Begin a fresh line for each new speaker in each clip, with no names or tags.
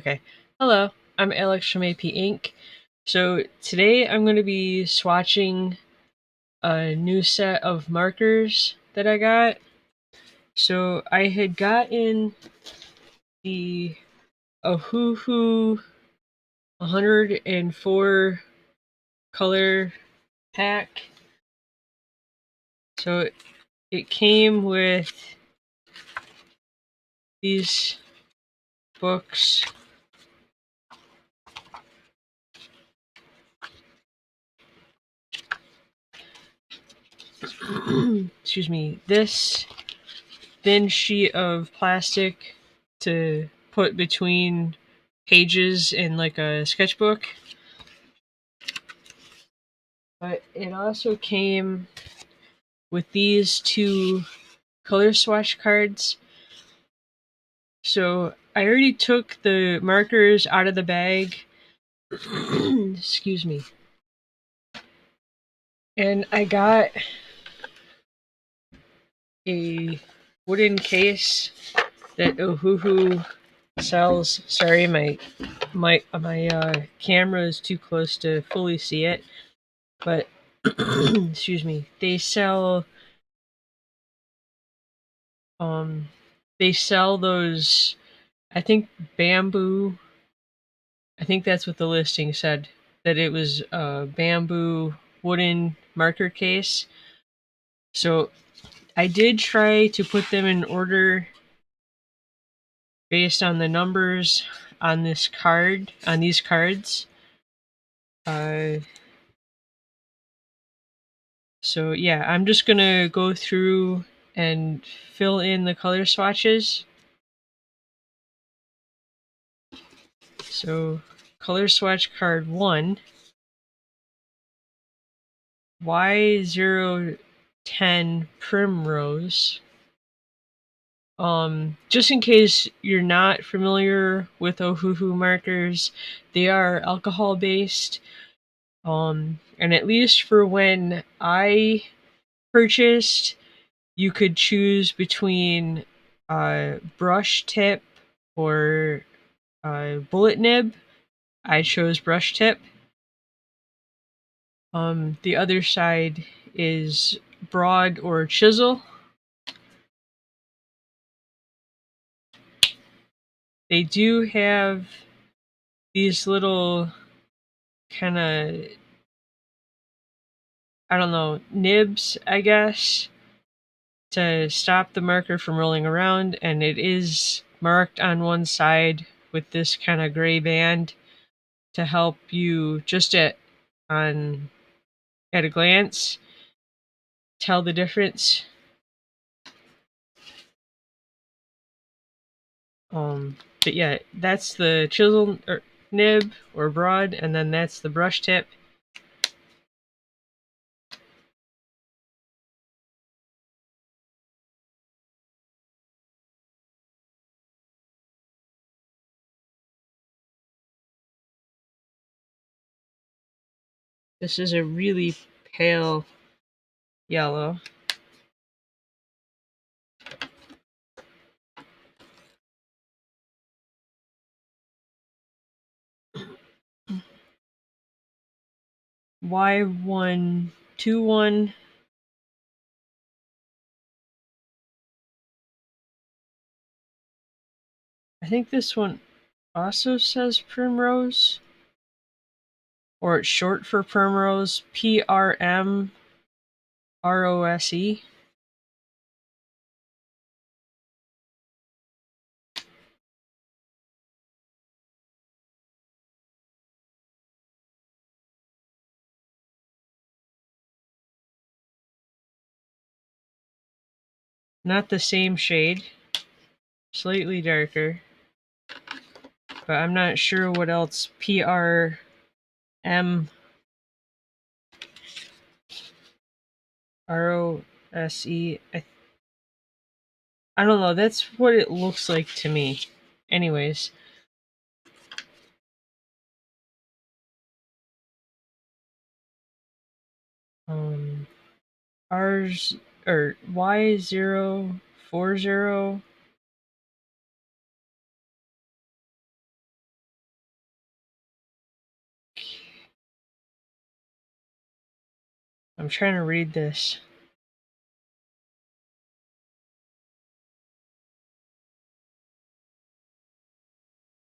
Okay. Hello, I'm Alex from A.P.Ink. So today I'm going to be swatching a new set of markers that I got. So I had gotten the Ohuhu 104 color pack. So it came with these books. Excuse me. This thin sheet of plastic to put between pages in like a sketchbook. But it also came with these two color swatch cards. So I already took the markers out of the bag. Excuse me. And I got a wooden case that Ohuhu sells. Sorry, my camera is too close to fully see it. But excuse me. Um they sell those, I think, bamboo. I think that's what the listing said, that it was a bamboo wooden marker case. So I did try to put them in order based on the numbers on this card, on these cards. Uh, so yeah, I'm just gonna go through and fill in the color swatches. So color swatch card 1, Y010 Primrose. Just in case you're not familiar with Ohuhu markers, they are alcohol based. And at least for when I purchased, you could choose between brush tip or bullet nib. I chose brush tip. The other side is broad or chisel. They do have these little kind of, I don't know, nibs, I guess, to stop the marker from rolling around, and it is marked on one side with this kind of gray band to help you just on at a glance tell the difference. But yeah, that's the chisel or nib or broad, and then that's the brush tip. This is a really pale yellow. Y121. I think this one also says primrose, or it's short for primrose, PRMROSE. Not the same shade, slightly darker, but I'm not sure what else PRMROSE. I don't know, that's what it looks like to me. Anyways. R's or Y040. I'm trying to read this.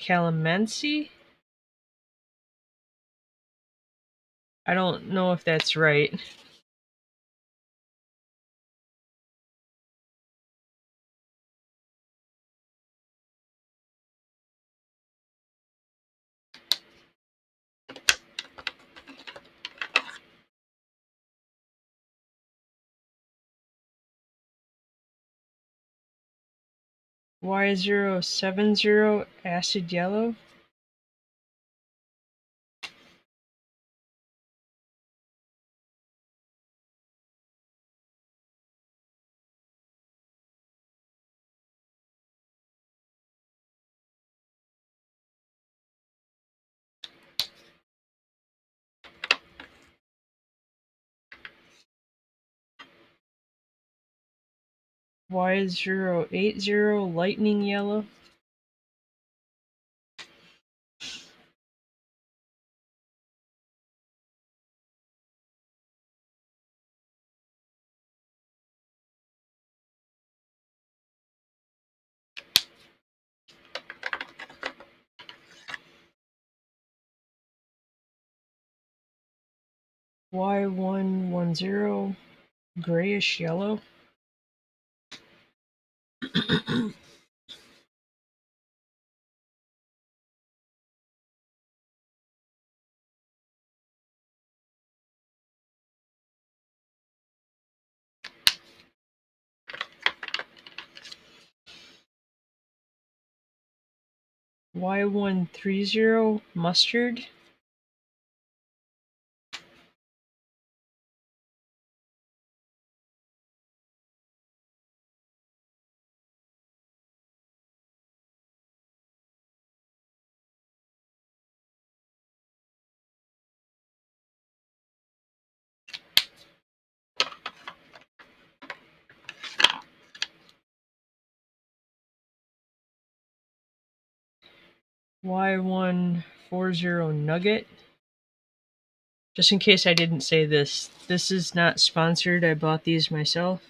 Calamansi? I don't know if that's right. Y070 acid yellow? Y080 lightning yellow? Y110 grayish yellow? Y130 mustard? Y140 nugget? Just in case I didn't say this, this is not sponsored. I bought these myself.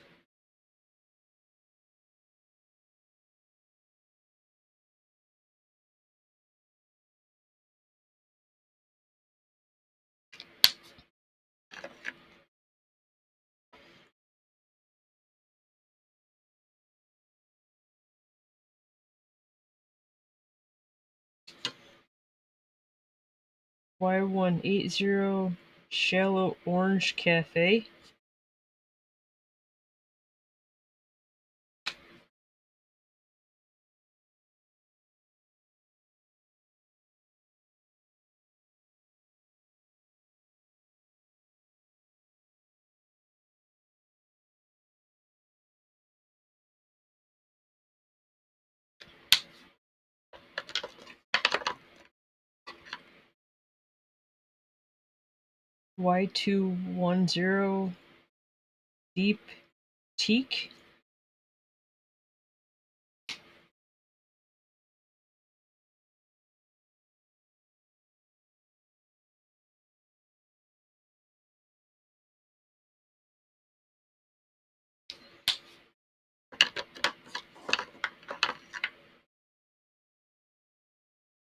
Y180 shallow orange cafe? Y210 deep teak?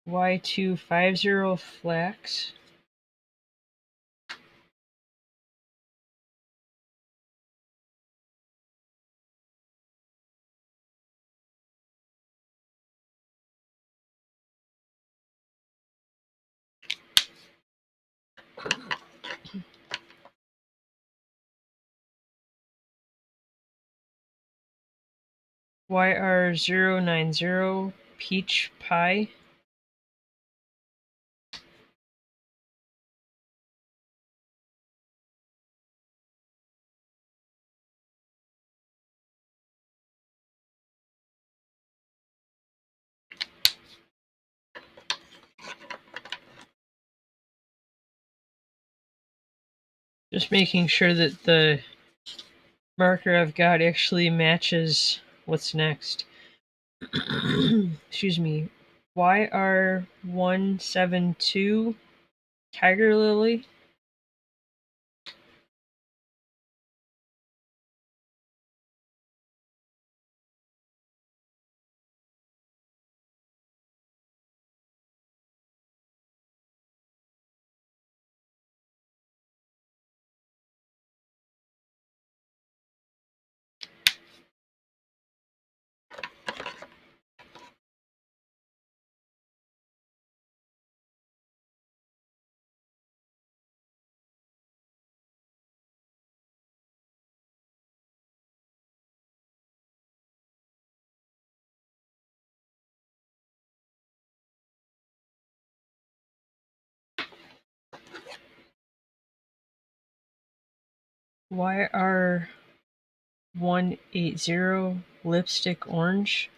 Y250 flax? YR090 peach pie? Just making sure that the marker I've got actually matches what's next. Excuse me. YR172 tiger lily? YR180 lipstick orange.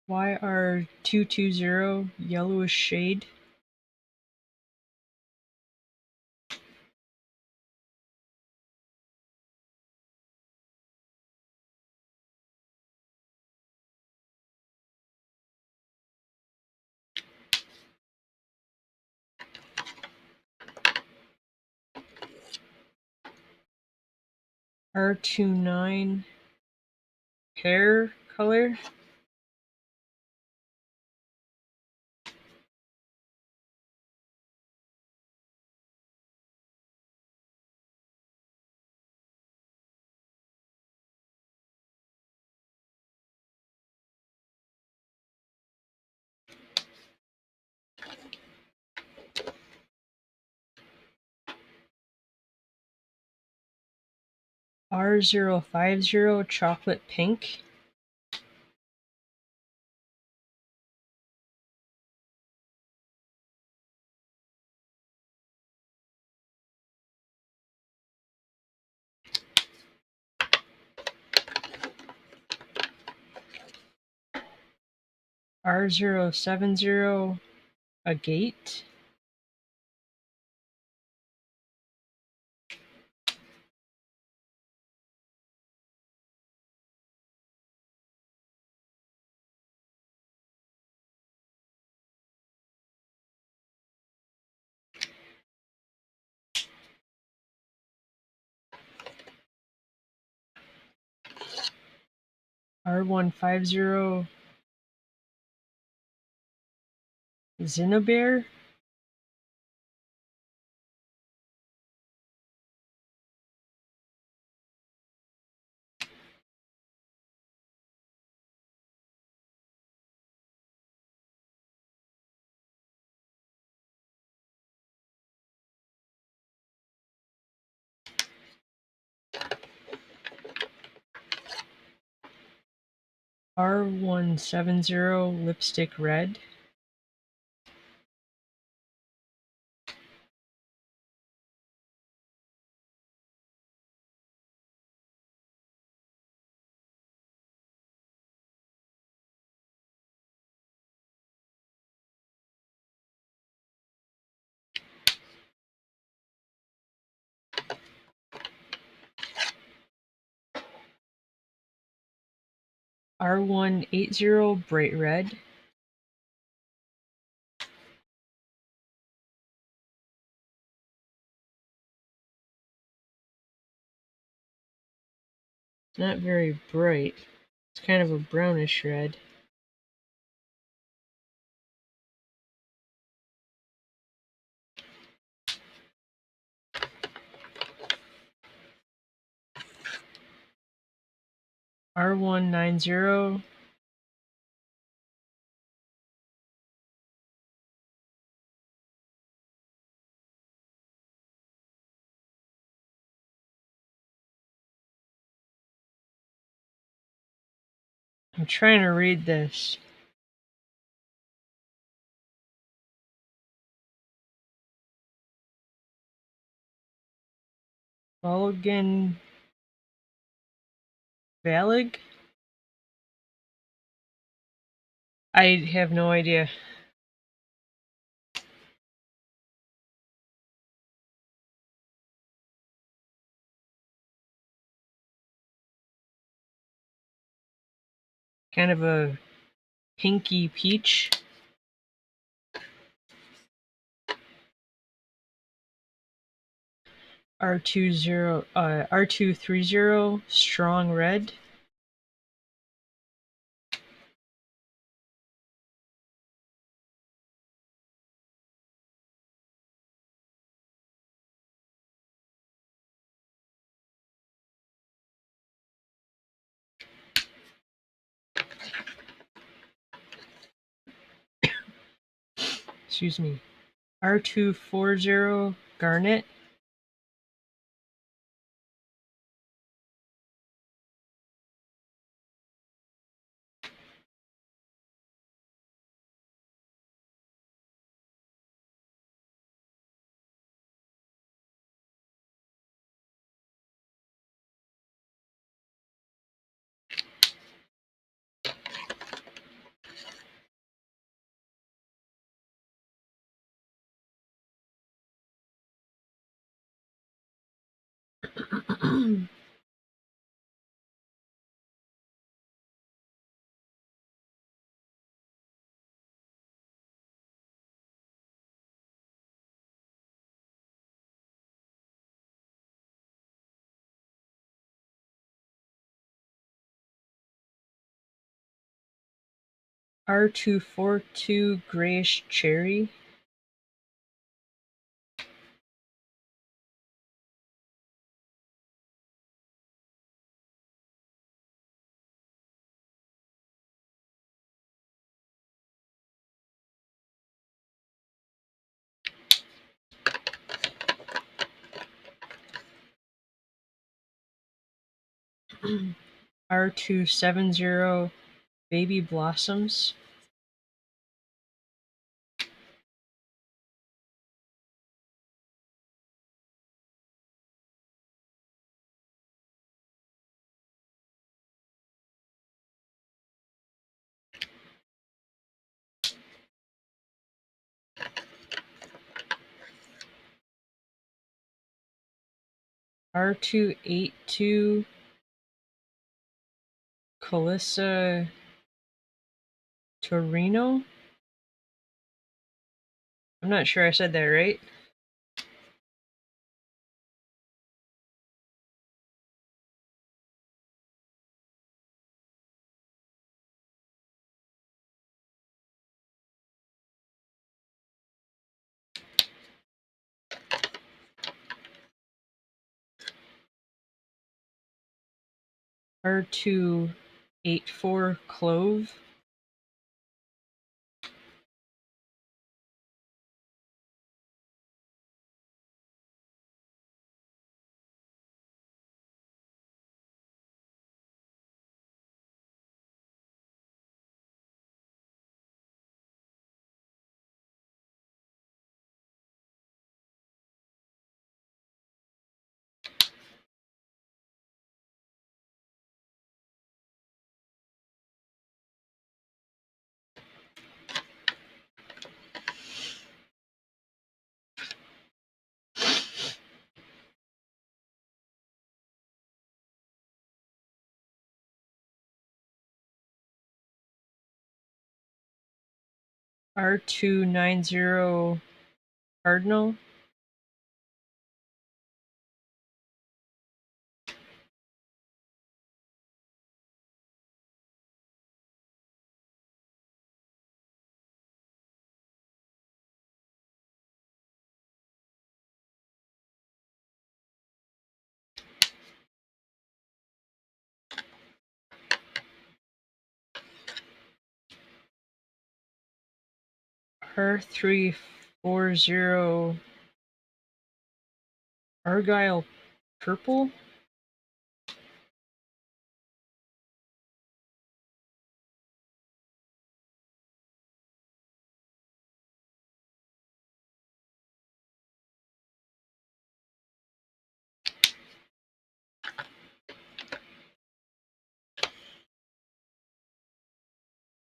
YR220 yellowish shade. R29 hair color. R050 chocolate pink. R070 agate. R150 Zinnebear. R170 lipstick red. R180 bright red. It's not very bright. It's kind of a brownish red. R190 I'm trying to read this. Balogun Valig? I have no idea. Kind of a pinky peach. R230 strong red. excuse me, R240 Garnet. R242 Grayish Cherry. R270 Baby Blossoms. R282 Calissa Torino. I'm not sure I said that right. R284 Clove. R290 Cardinal. R340 Argyle Purple.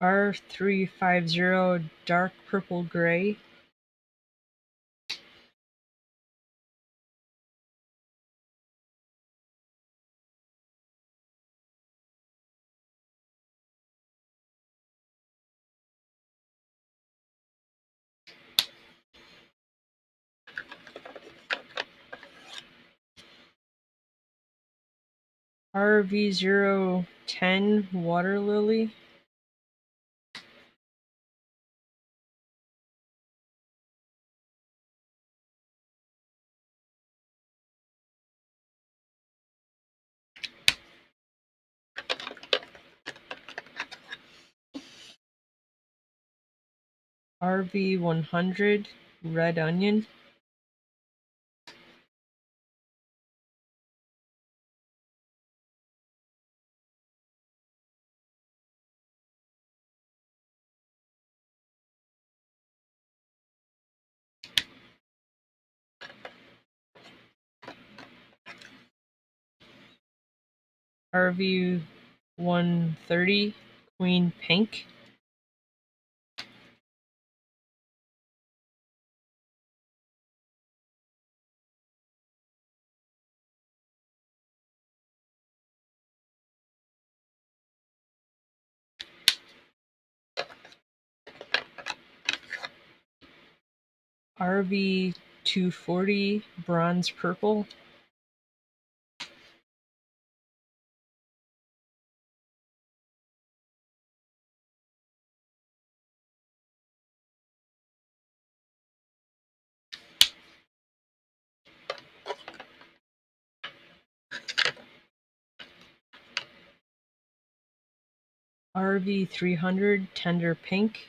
R350 Dark Purple Gray. RV010 Water Lily. RV100 red onion, RV130 queen pink, RV240 bronze purple, RV300 tender pink,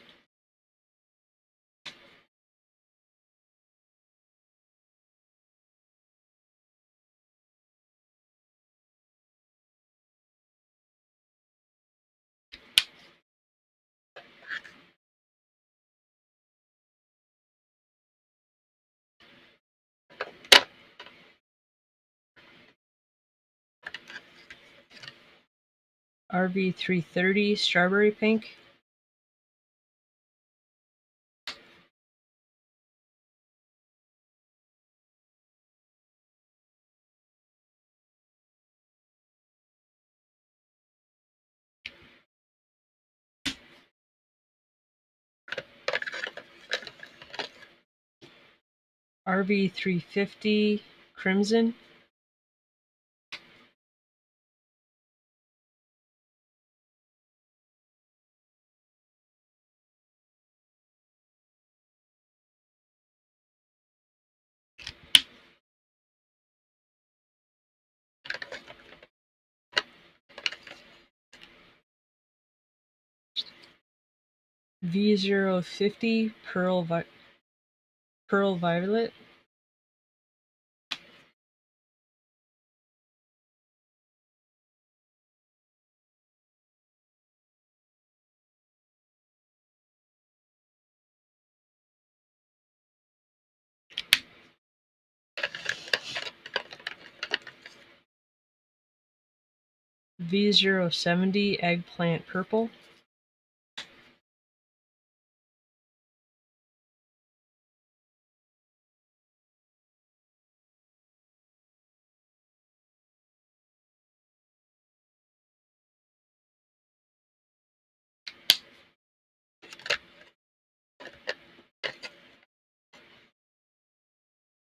RV330 strawberry pink, RV350 crimson, V050 pearl violet, V070 eggplant purple,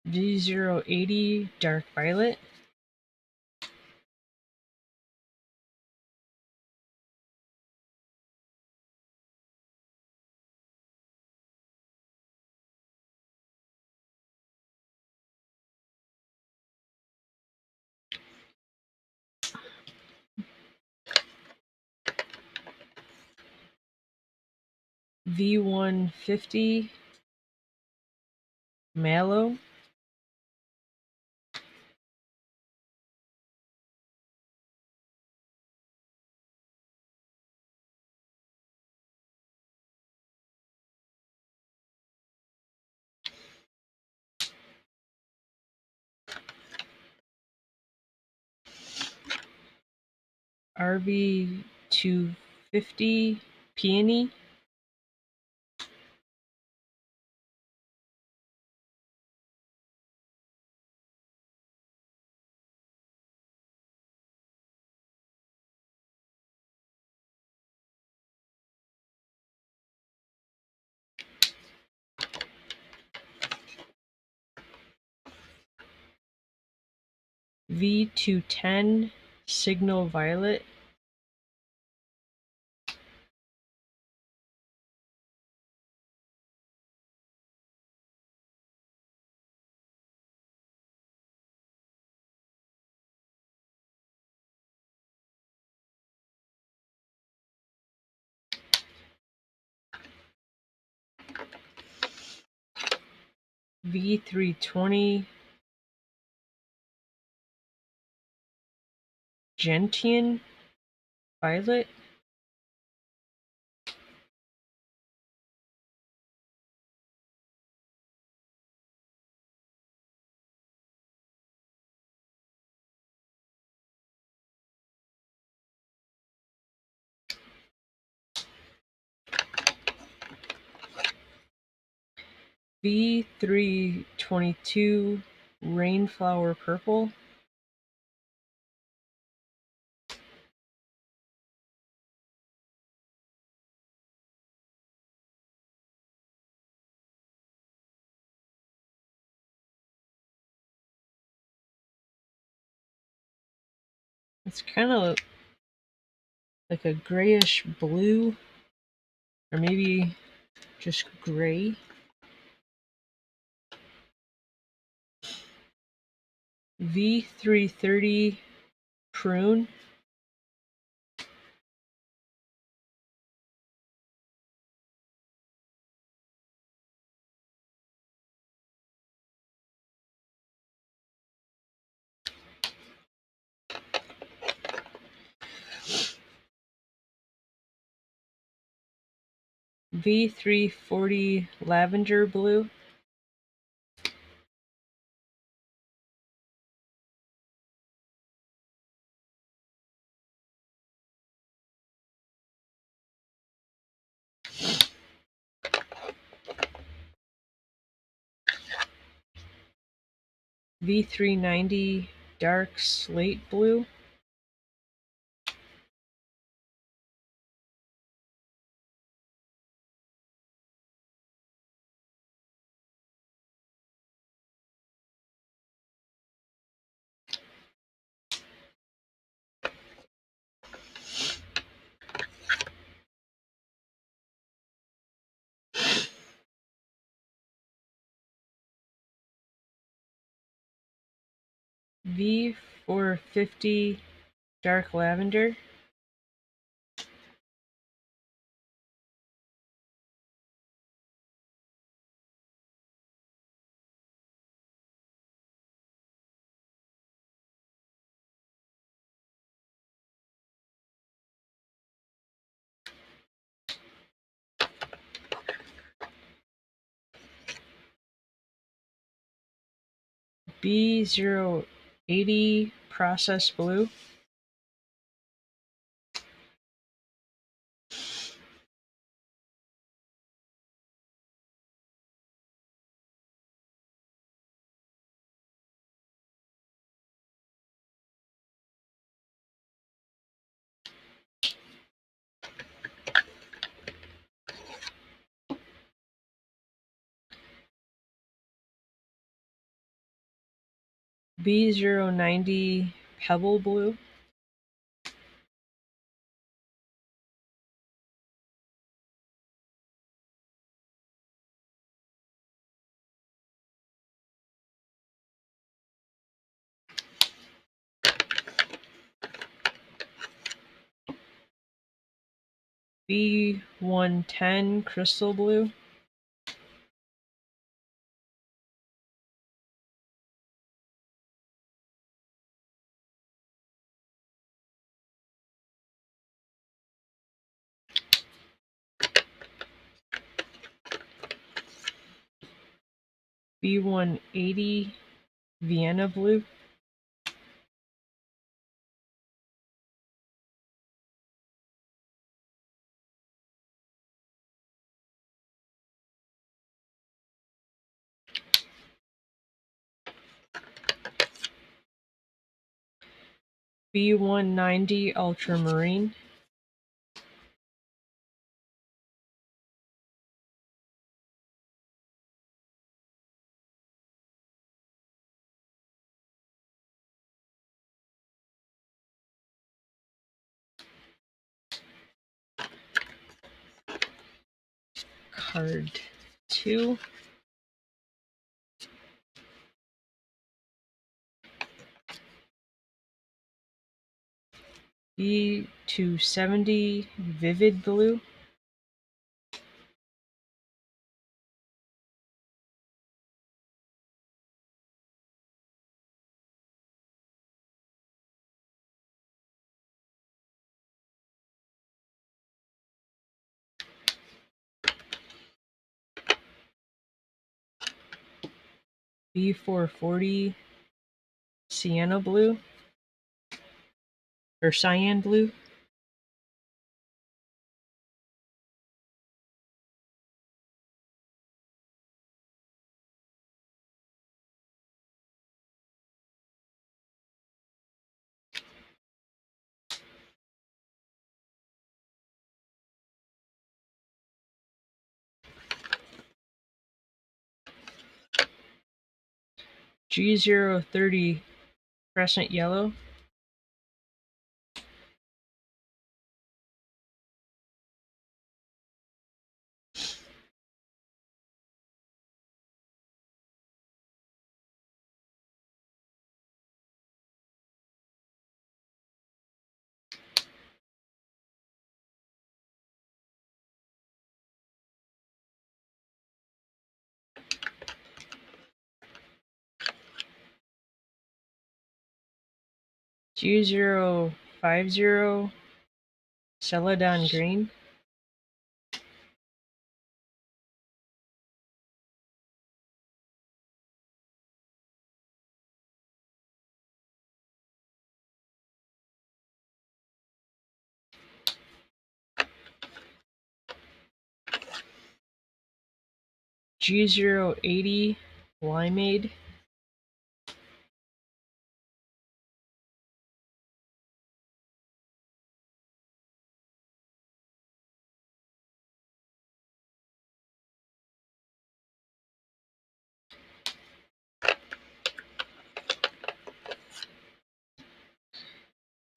V080 dark violet, V150 mallow, RV250 peony, V210 signal violet, V320 Gentian Violet. V322 Rainflower Purple. It's kind of like a grayish blue, or maybe just gray. V330 Prune. V340 Lavender Blue. V390 Dark Slate Blue. V450 Dark Lavender. B080 Process Blue. B090 Pebble Blue. B110 Crystal Blue. B180 Vienna Blue. B190 Ultramarine. Card 2. B270 Vivid Blue. B440 Sienna Blue or Cyan Blue. G030 Crescent Yellow. G050 Celadon Green. G080 Limeade.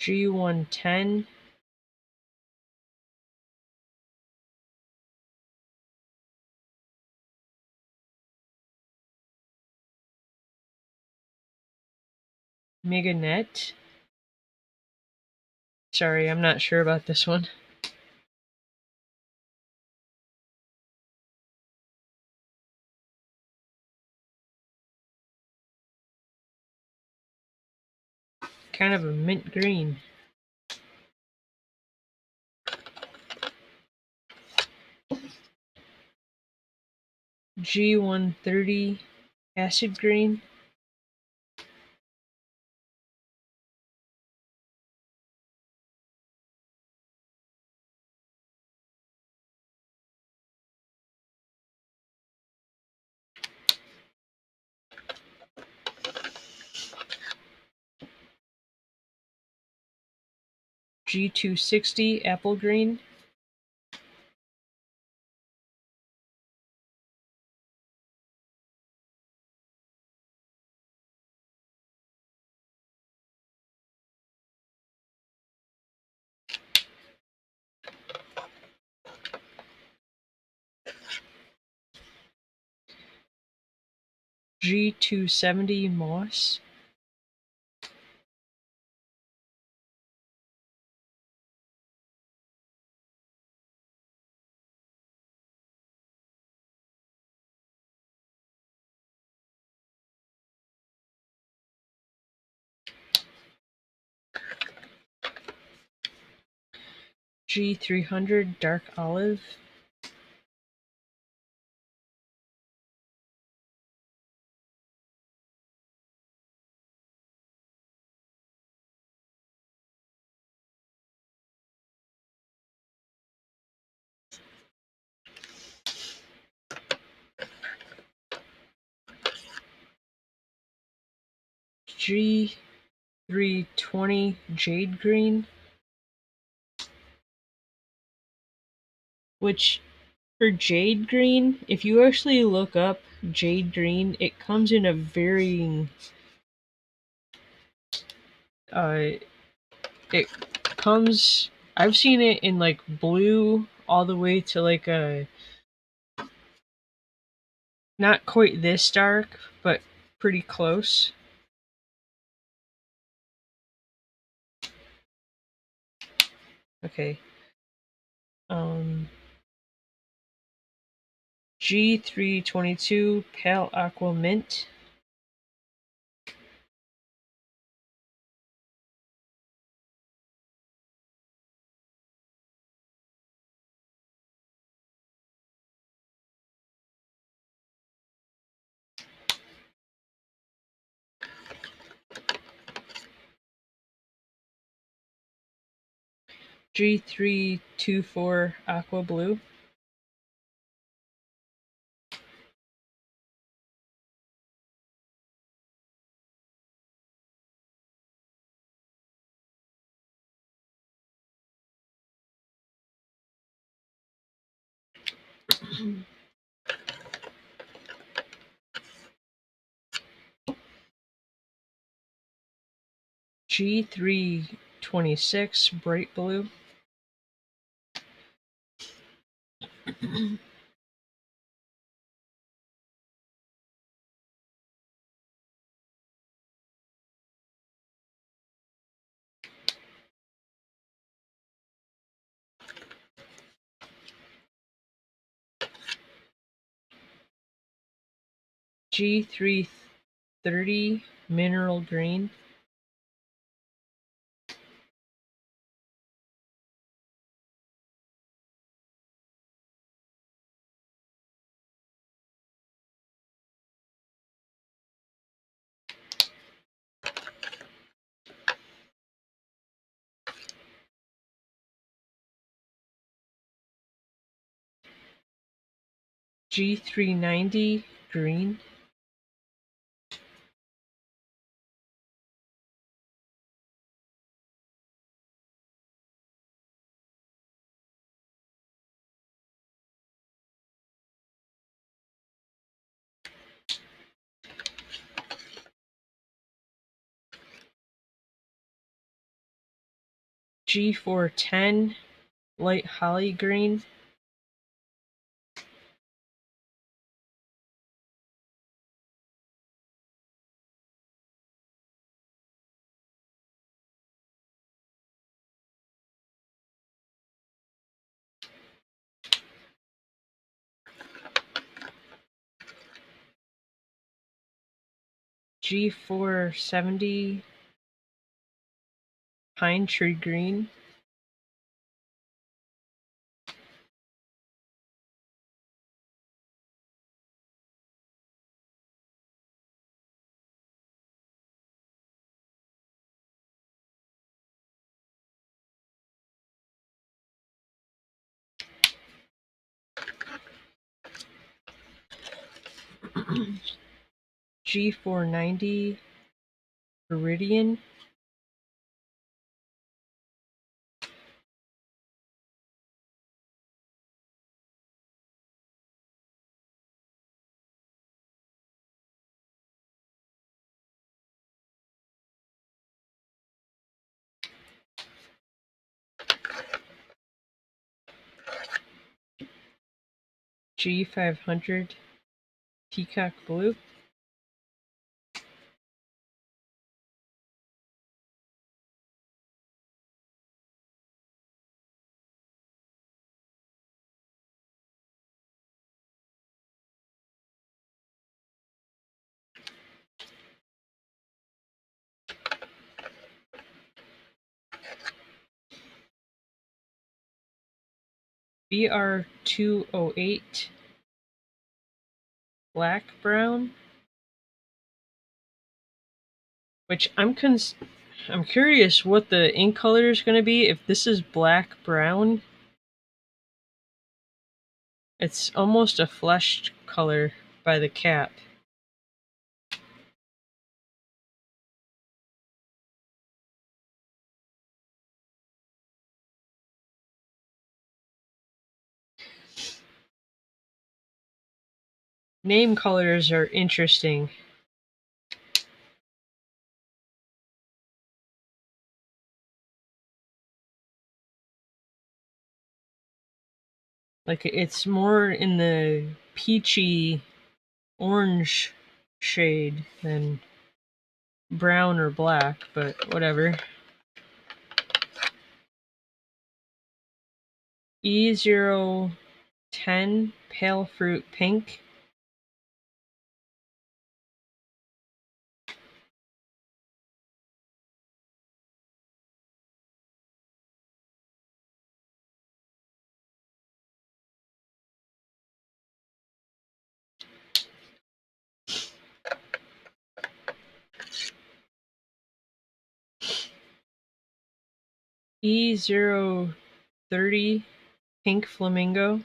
G110 Meganet. Sorry, I'm not sure about this one. Kind of a mint green. G130 Acid Green. G260 Apple Green. G270 Moss. G300 Dark Olive. G320 Jade Green. Which, for Jade Green, if you actually look up Jade Green, it comes in a varying uh it comes I've seen it in like blue all the way to like a not quite this dark, but pretty close. Okay. Um G322 Pale Aqua Mint. G324 Aqua Blue. G326 Bright Blue. G330 Mineral Green. G390 Green. G410 Light Holly Green. G470 Pine Tree Green. G490 Viridian. G500 Peacock Blue. BR208 Black Brown. Which I'm curious what the ink color is going to be. If this is black brown, it's almost a fleshed color by the cap. Name colors are interesting. Like it's more in the peachy orange shade than brown or black, but whatever. E010 Pale Fruit Pink. E0 30 Pink Flamingo.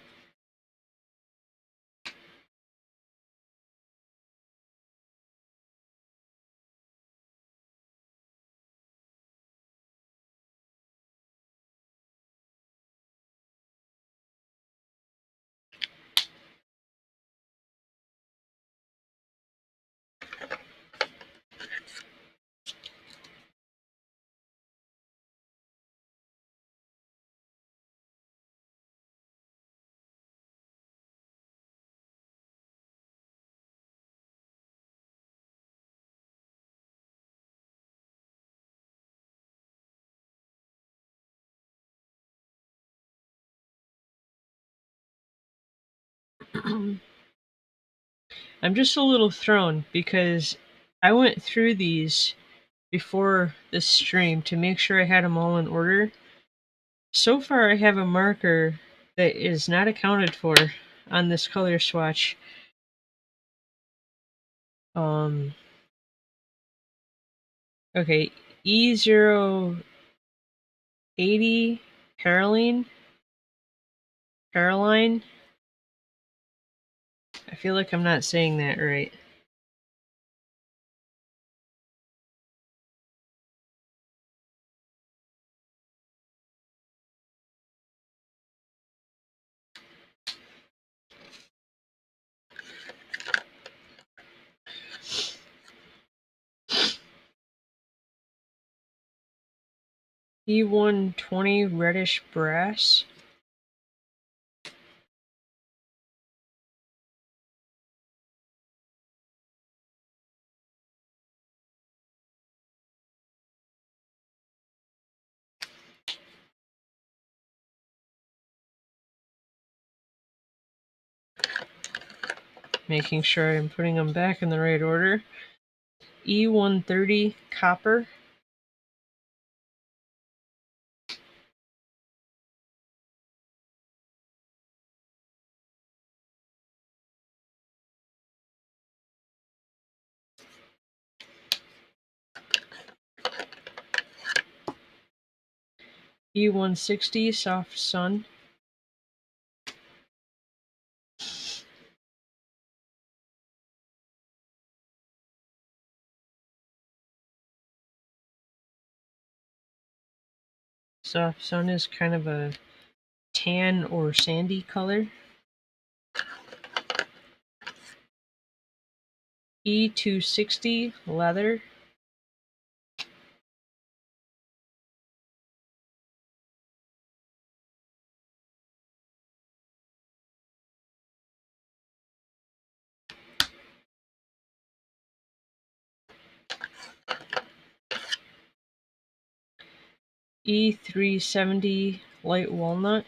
I'm just a little thrown because I went through these before this stream to make sure I had them all in order. So far, I have a marker that is not accounted for on this color swatch. Okay, E080 Paroline. Caroline. I feel like I'm not saying that right. E120 Reddish Brass. Making sure I'm putting them back in the right order. E130 Copper. E160 Soft Sun. Soft Sun is kind of a tan or sandy color. E260 Leather. E370 Light Walnut.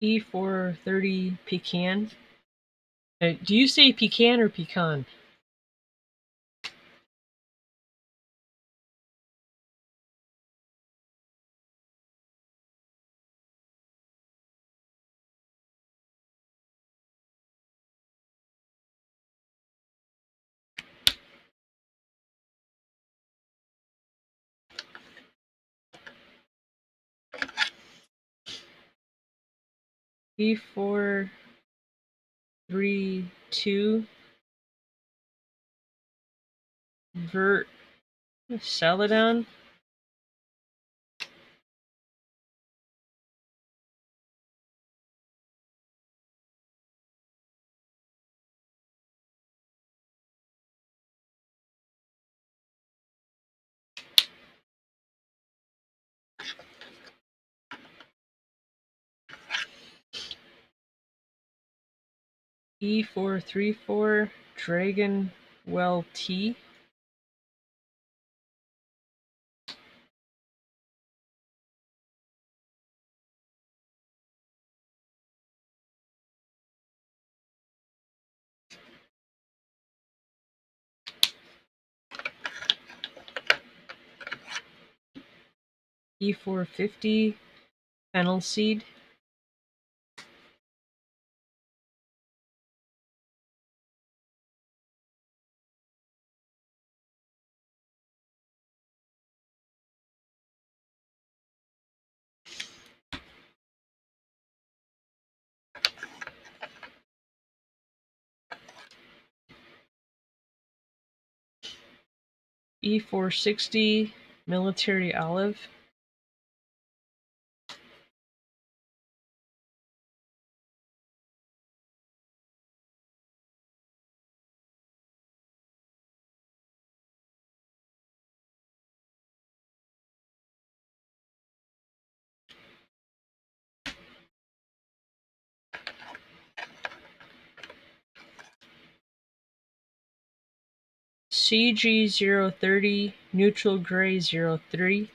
E430 Pecan. Do you say pecan or pecan? E432 Vert Celadon. E434 Dragon Well Tea. E450 fennel seed. E460 military olive. CG030 neutral gray 03.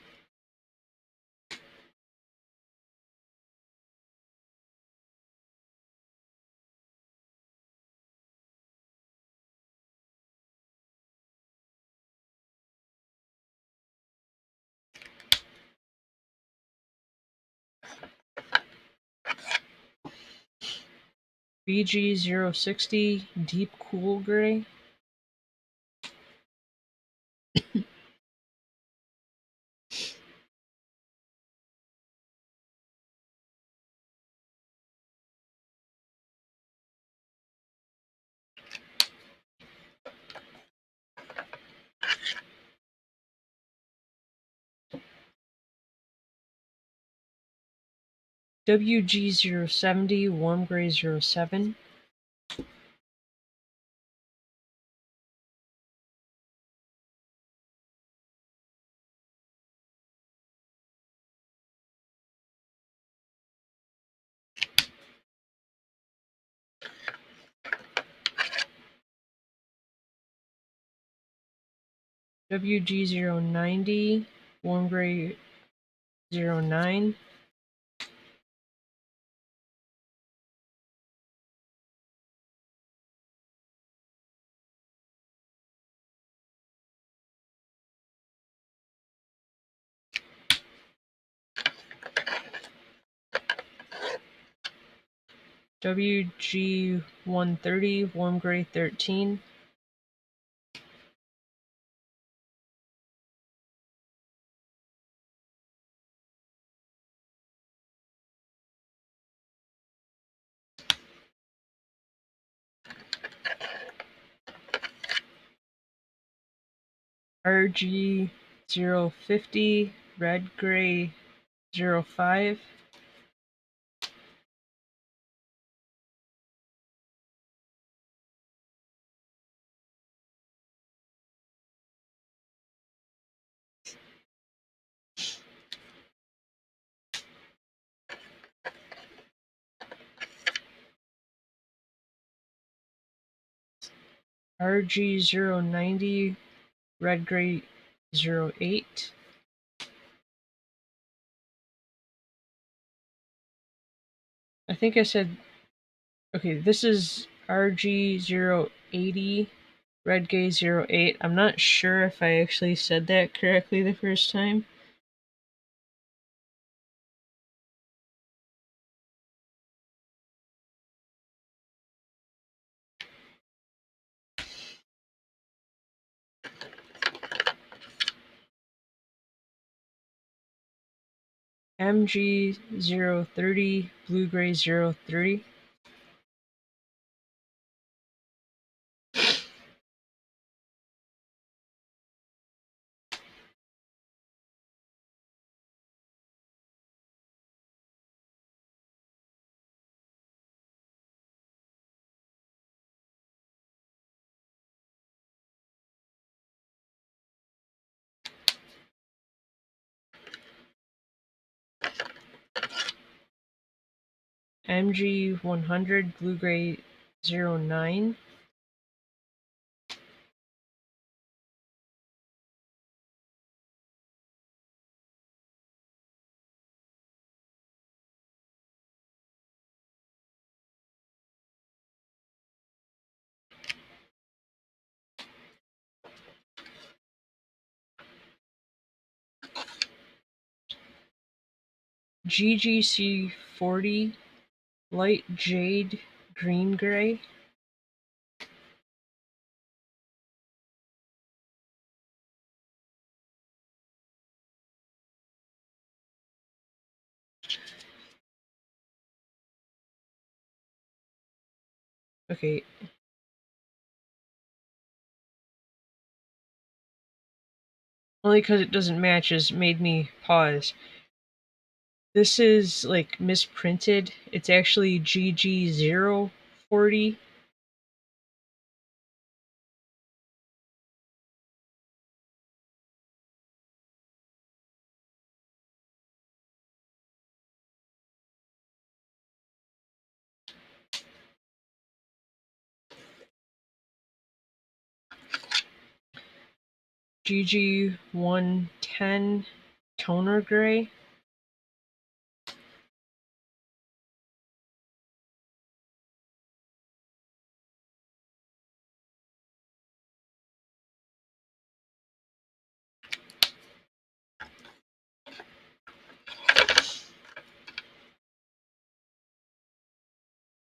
BG060 deep cool gray. WG070 warm gray 07. WG090 warm gray 09. WG130 warm gray 13. RG050 red gray 05. RG090 red gray 08. I think I said, okay, this is RG080 red gray 08. I'm not sure if I actually said that correctly the first time. MG030 blue gray 03. MG100 blue gray 09. GGC 40 Light Jade Green Gray. Okay. Only because it doesn't match has made me pause. This is like misprinted. It's actually GG040. GG110 Toner Gray.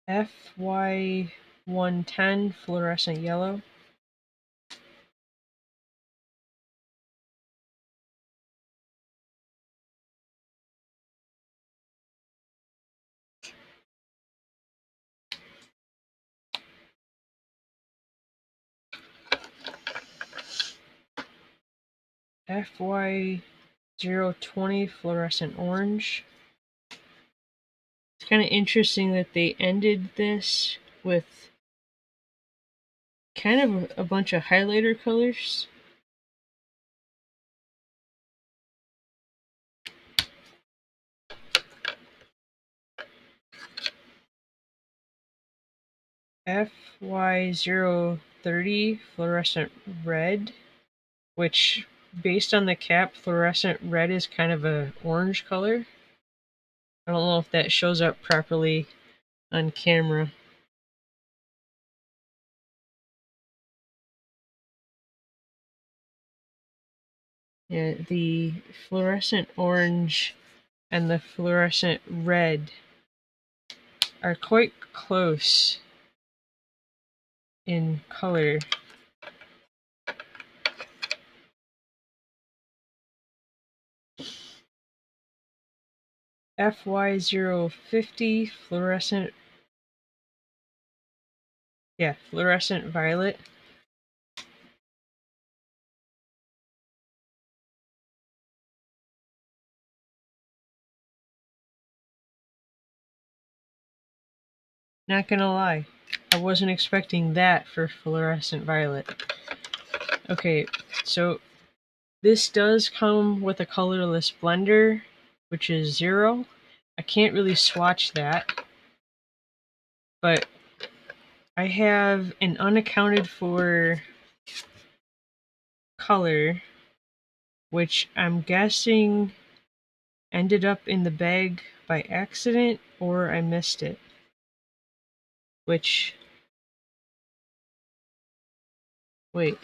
FY110 Fluorescent Yellow. FY020 Fluorescent Orange. It's kind of interesting that they ended this with kind of a bunch of highlighter colors. FY030 Fluorescent Red, which, based on the cap, fluorescent red is kind of a orange color. I don't know if that shows up properly on camera. Yeah, the fluorescent orange and the fluorescent red are quite close in color. FY050 fluorescent violet. Not gonna lie, I wasn't expecting that for fluorescent violet. Okay, so this does come with a colorless blender, which is 0. I can't really swatch that, but I have an unaccounted for color, which I'm guessing ended up in the bag by accident, or I missed it. Which, wait.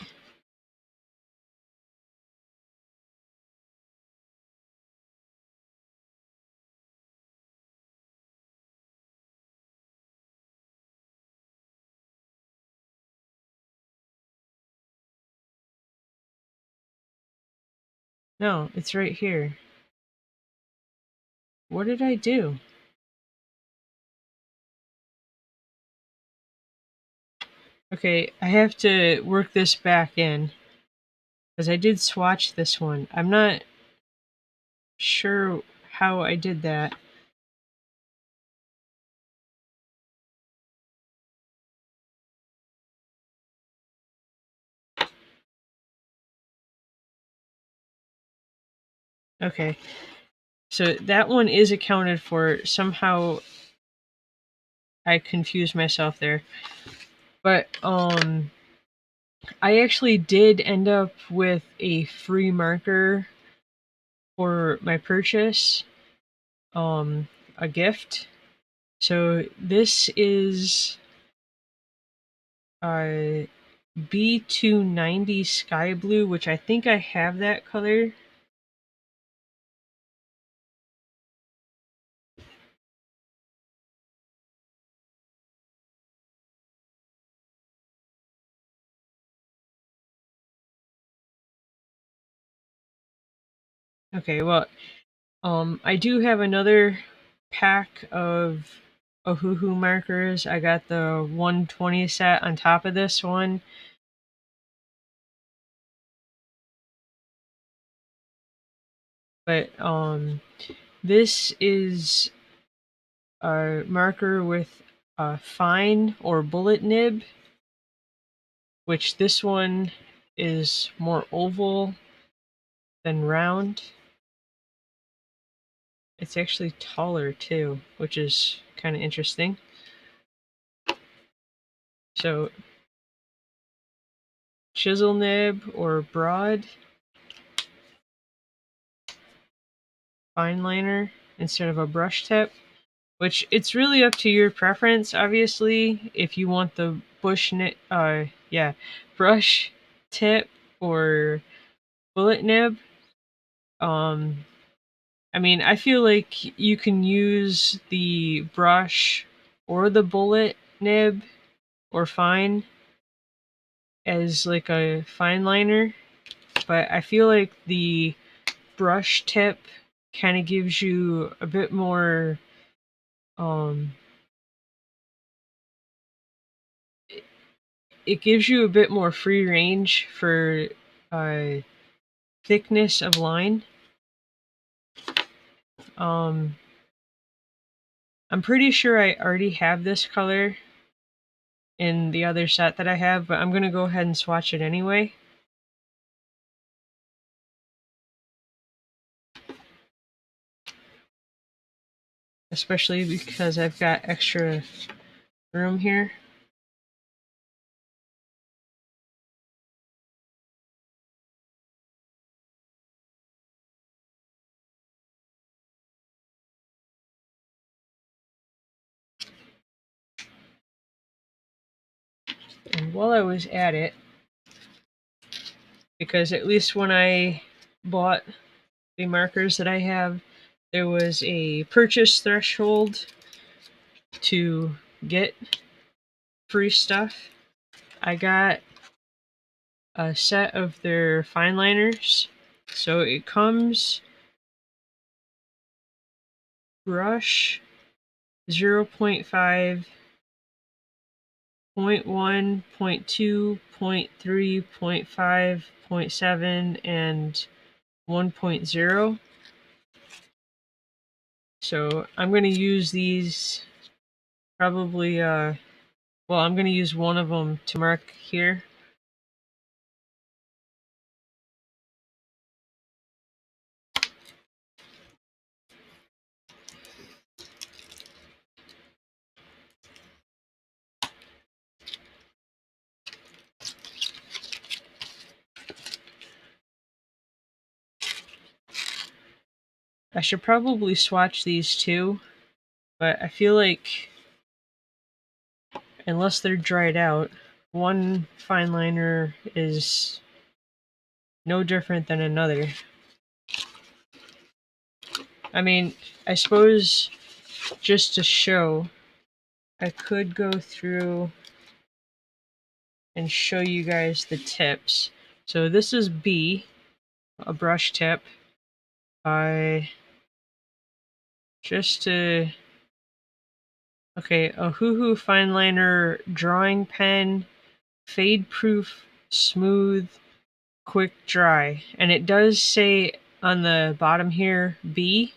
No, it's right here. What did I do? Okay, I have to work this back in, because I did swatch this one. I'm not sure how I did that. Okay, so that one is accounted for. Somehow I confused myself there. But I actually did end up with a free marker for my purchase, a gift. So this is B290 Sky Blue, which I think I have that color. Okay, well, I do have another pack of Ohuhu markers. I got the 120 set on top of this one. But this is a marker with a fine or bullet nib, which this one is more oval than round. It's actually taller too, which is kind of interesting. So chisel nib or broad fine liner instead of a brush tip, which it's really up to your preference, obviously. If you want the brush tip or bullet nib. I mean, I feel like you can use the brush or the bullet nib or fine as like a fine liner, but I feel like the brush tip kind of gives you a bit more um it gives you a bit more free range for uh thickness of line. um I'm pretty sure I already have this color in the other set that I have, but I'm gonna go ahead and swatch it anyway. Especially because I've got extra room here. And while I was at it, because at least when I bought the markers that I have, there was a purchase threshold to get free stuff. I got a set of their fine liners. So it comes brush 0.5, 0.1, 0.2, 0.3, 0.5, 0.7, and 1.0. So I'm going to use these probably, I'm going to use one of them to mark here. I should probably swatch these too, but I feel like unless they're dried out, one fine liner is no different than another. I mean, I suppose just to show, I could go through and show you guys the tips. So this is B, a brush tip. I just to okay, Ohuhu fine liner drawing pen, fade proof, smooth, quick dry. And it does say on the bottom here B,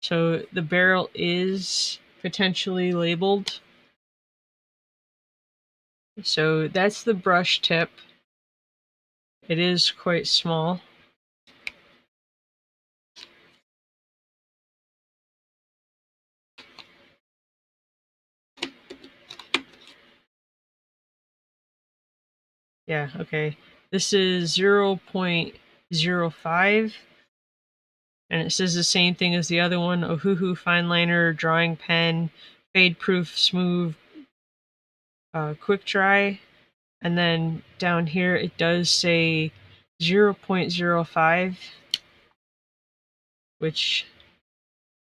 so the barrel is potentially labeled. So that's the brush tip. It is quite small. Yeah, okay. This is 0.05, and it says the same thing as the other one, Ohuhu fine liner, drawing pen, fade proof, smooth, quick dry. And then down here it does say 0.05, which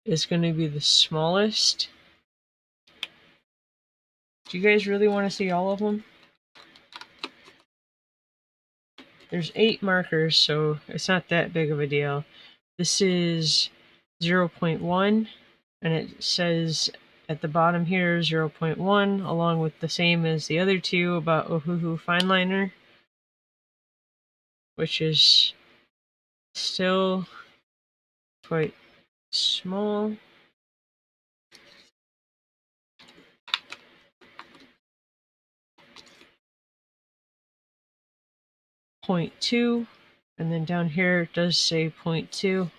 is going to be the smallest. Do you guys really want to see all of them? There's 8 markers, so it's not that big of a deal. This is 0.1, and it says at the bottom here 0.1, along with the same as the other two about Ohuhu Fineliner, which is still quite small. .2, and then down here it does say 0.2.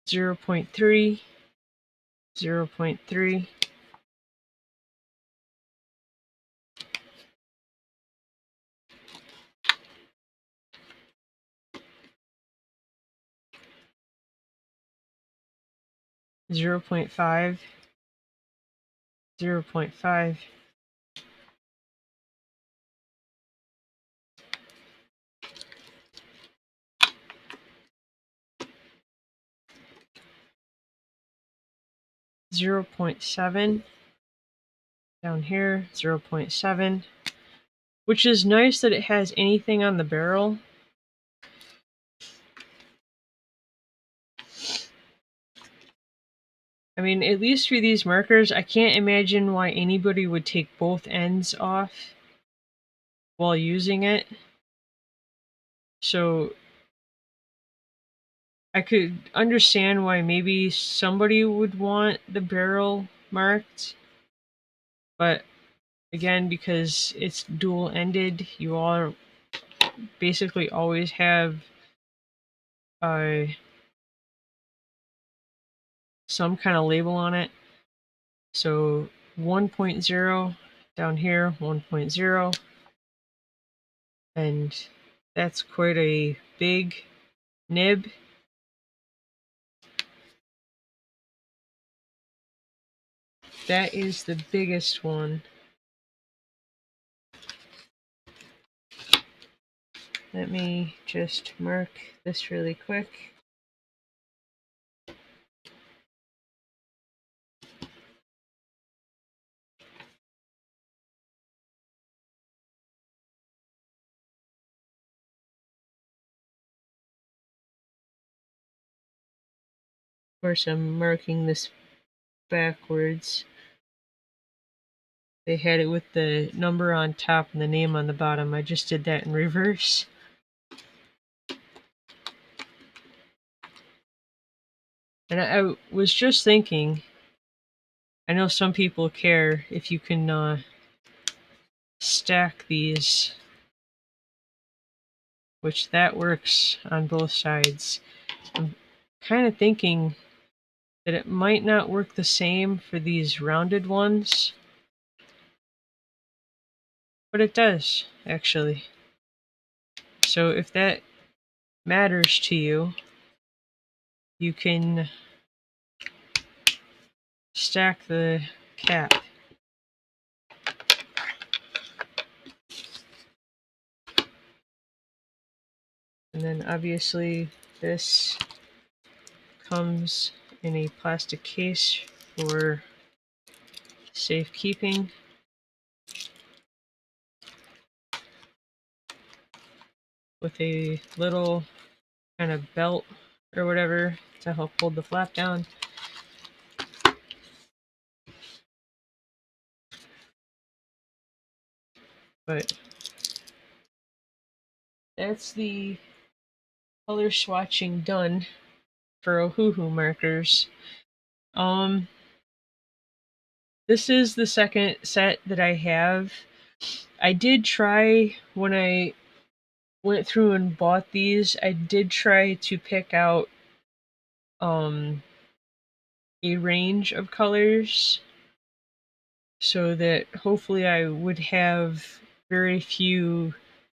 Zero 0.3, 0.3, 0.5, 0.5, 0.7, down here 0.7, which is nice that it has anything on the barrel. I mean, at least for these markers, I can't imagine why anybody would take both ends off while using it. So I could understand why maybe somebody would want the barrel marked, but again, because it's dual-ended, you all basically always have some kind of label on it. So 1.0 down here, 1.0, and that's quite a big nib. That is the biggest one. Let me just mark this really quick. Of course, I'm marking this backwards. They had it with the number on top and the name on the bottom. I just did that in reverse. And I was just thinking, I know some people care if you can stack these, which that works on both sides. I'm kind of thinking that it might not work the same for these rounded ones, but it does, actually. So if that matters to you, you can stack the cap. And then obviously this comes in a plastic case for safekeeping. With a little kind of belt or whatever to help hold the flap down. But that's the color swatching done for Ohuhu markers. This is the second set that I have. I did try, when I went through and bought these, I did try to pick out a range of colors so that hopefully I would have very few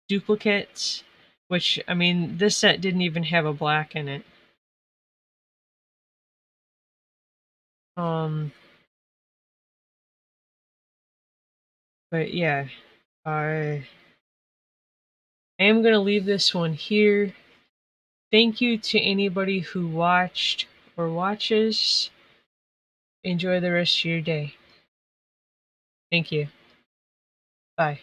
duplicates, which, I mean, this set didn't even have a black in it. But yeah, I am going to leave this one here. Thank you to anybody who watched or watches. enjoy the rest of your day. Thank you. Bye.